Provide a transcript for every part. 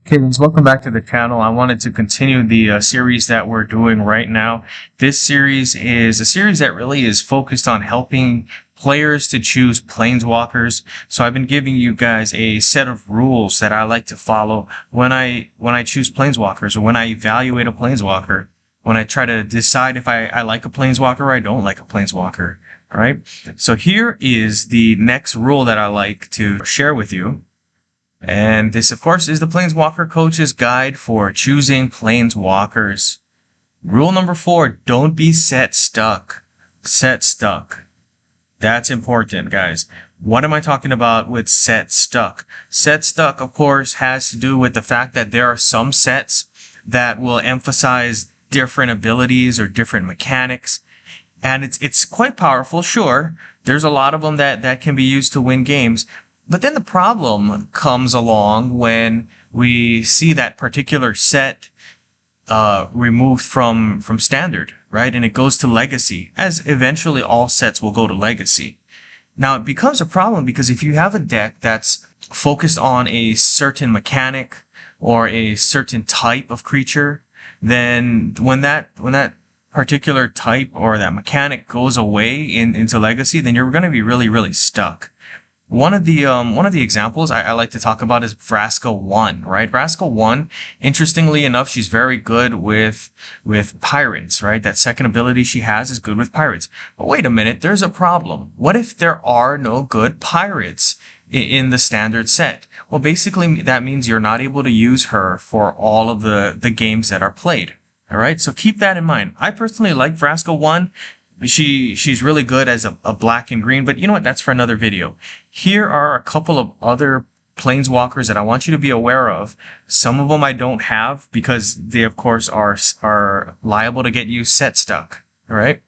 Okay, guys, welcome back to the channel. I wanted to continue the series that we're doing right now. This series is a series that really is focused on helping players to choose planeswalkers. So I've been giving you guys a set of rules that I like to follow when I choose planeswalkers, or when I evaluate a planeswalker, when I try to decide if I like a planeswalker or I don't like a planeswalker. All right. So here is the next rule that I like to share with you. And this, of course, is the Planeswalker Coach's Guide for choosing Planeswalkers. Rule number 4, don't be set stuck. Set stuck. That's important, guys. What am I talking about with set stuck? Set stuck, of course, has to do with the fact that there are some sets that will emphasize different abilities or different mechanics. And it's quite powerful, sure. There's a lot of them that can be used to win games. But then the problem comes along when we see that particular set removed from standard, right? And it goes to legacy, as eventually all sets will go to legacy. Now, it becomes a problem because if you have a deck that's focused on a certain mechanic or a certain type of creature, then when that particular type or that mechanic goes away into legacy, then you're going to be really, really stuck. One of the examples I like to talk about is Vraska 1, right? Vraska 1, interestingly enough, she's very good with pirates, right? That second ability she has is good with pirates. But wait a minute, there's a problem. What if there are no good pirates in the standard set? Well, basically that means you're not able to use her for all of the games that are played. All right, so keep that in mind. I personally like Vraska 1. She's really good as a black and green, but you know what? That's for another video. Here are a couple of other planeswalkers that I want you to be aware of. Some of them I don't have because they, of course, are liable to get you set stuck. All right.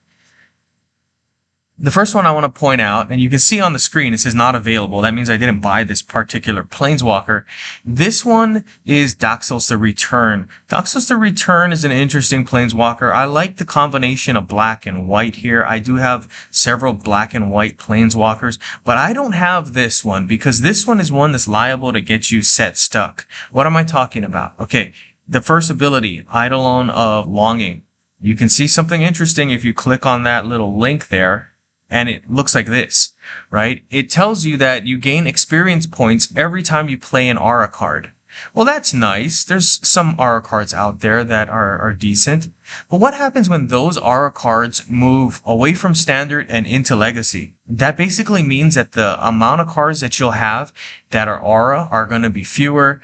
The first one I want to point out, and you can see on the screen, it says not available. That means I didn't buy this particular planeswalker. This one is Daxos the Return. Daxos the Return is an interesting planeswalker. I like the combination of black and white here. I do have several black and white planeswalkers, but I don't have this one because this one is one that's liable to get you set stuck. What am I talking about? Okay, the first ability, Eidolon of Longing. You can see something interesting if you click on that little link there. And it looks like this, right? It tells you that you gain experience points every time you play an aura card. Well, that's nice. There's some aura cards out there that are decent. But what happens when those aura cards move away from standard and into legacy? That basically means that the amount of cards that you'll have that are aura are going to be fewer.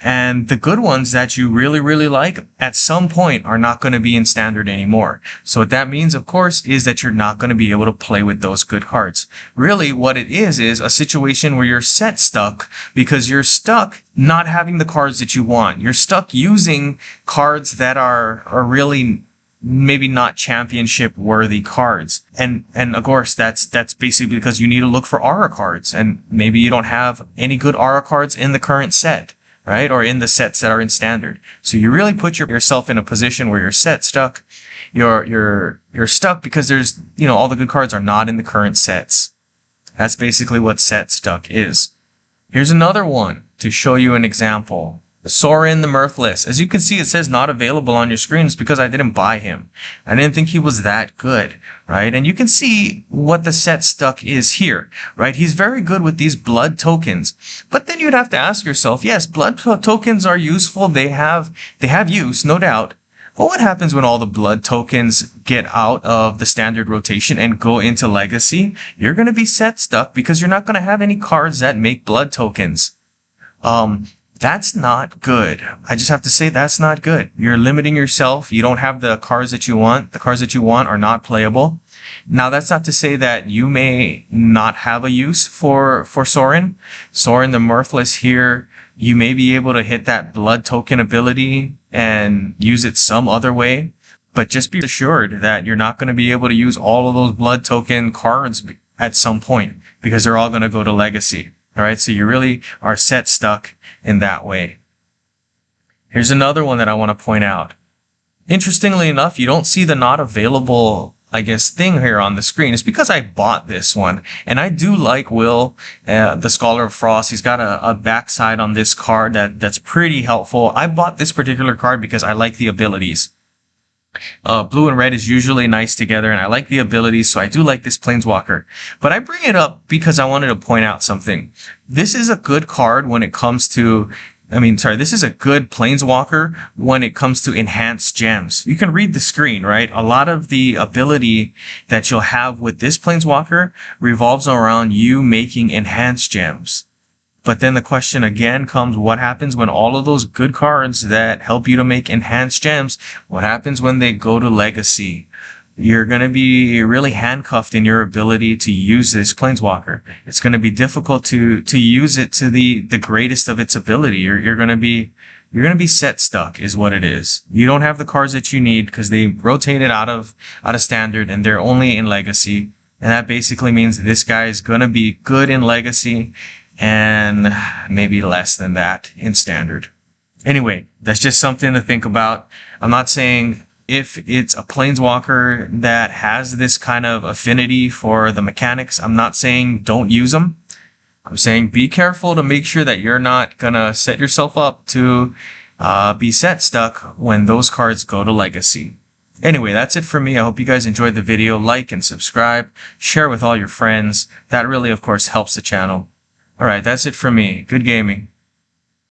And the good ones that you really, really like at some point are not going to be in standard anymore. So what that means, of course, is that you're not going to be able to play with those good cards. Really, what it is a situation where you're set stuck because you're stuck not having the cards that you want. You're stuck using cards that are really maybe not championship worthy cards. And of course that's basically because you need to look for aura cards, and maybe you don't have any good aura cards in the current set, right? Or in the sets that are in standard. So you really put yourself in a position where you're set stuck. You're stuck because there's, all the good cards are not in the current sets. That's basically what set stuck is. Here's another one to show you an example. Sorin the Mirthless. As you can see, it says not available on your screen. It's because I didn't buy him. I didn't think he was that good, right? And you can see what the set stuck is here, right? He's very good with these blood tokens. But then you'd have to ask yourself, yes, blood tokens are useful. They have use, no doubt. But what happens when all the blood tokens get out of the standard rotation and go into legacy? You're going to be set stuck because you're not going to have any cards that make blood tokens. That's not good. I just have to say that's not good. You're limiting yourself. You don't have the cards that you want. The cards that you want are not playable. Now, that's not to say that you may not have a use for Sorin. Sorin the Mirthless here, you may be able to hit that blood token ability and use it some other way. But just be assured that you're not going to be able to use all of those blood token cards at some point because they're all going to go to legacy. All right, so you really are set stuck in that way. Here's another one that I want to point out. Interestingly enough, you don't see the not available I guess, thing here on the screen is because I bought this one. And I do like Will, the Scholar of Frost. He's got a backside on this card that's pretty helpful. I bought this particular card because I like the abilities. Blue and red is usually nice together, and I like the abilities, so I do like this Planeswalker. But I bring it up because I wanted to point out something. This is a good card when it comes to, this is a good Planeswalker when it comes to enhanced gems. You can read the screen, right? A lot of the ability that you'll have with this Planeswalker revolves around you making enhanced gems. But then the question again comes, what happens when all of those good cards that help you to make enhanced gems, what happens when they go to Legacy? You're going to be really handcuffed in your ability to use this Planeswalker. It's going to be difficult to use it to the greatest of its ability. You're going to be set stuck is what it is. You don't have the cards that you need because they rotated out of standard and they're only in Legacy. And that basically means this guy is going to be good in Legacy and maybe less than that in standard. Anyway, that's just something to think about. I'm not saying if it's a Planeswalker that has this kind of affinity for the mechanics, I'm not saying don't use them. I'm saying be careful to make sure that you're not gonna set yourself up to be set stuck when those cards go to Legacy. Anyway, that's it for me. I hope you guys enjoyed the video. Like and subscribe. Share with all your friends. That really, of course, helps the channel. Alright, that's it for me. Good gaming.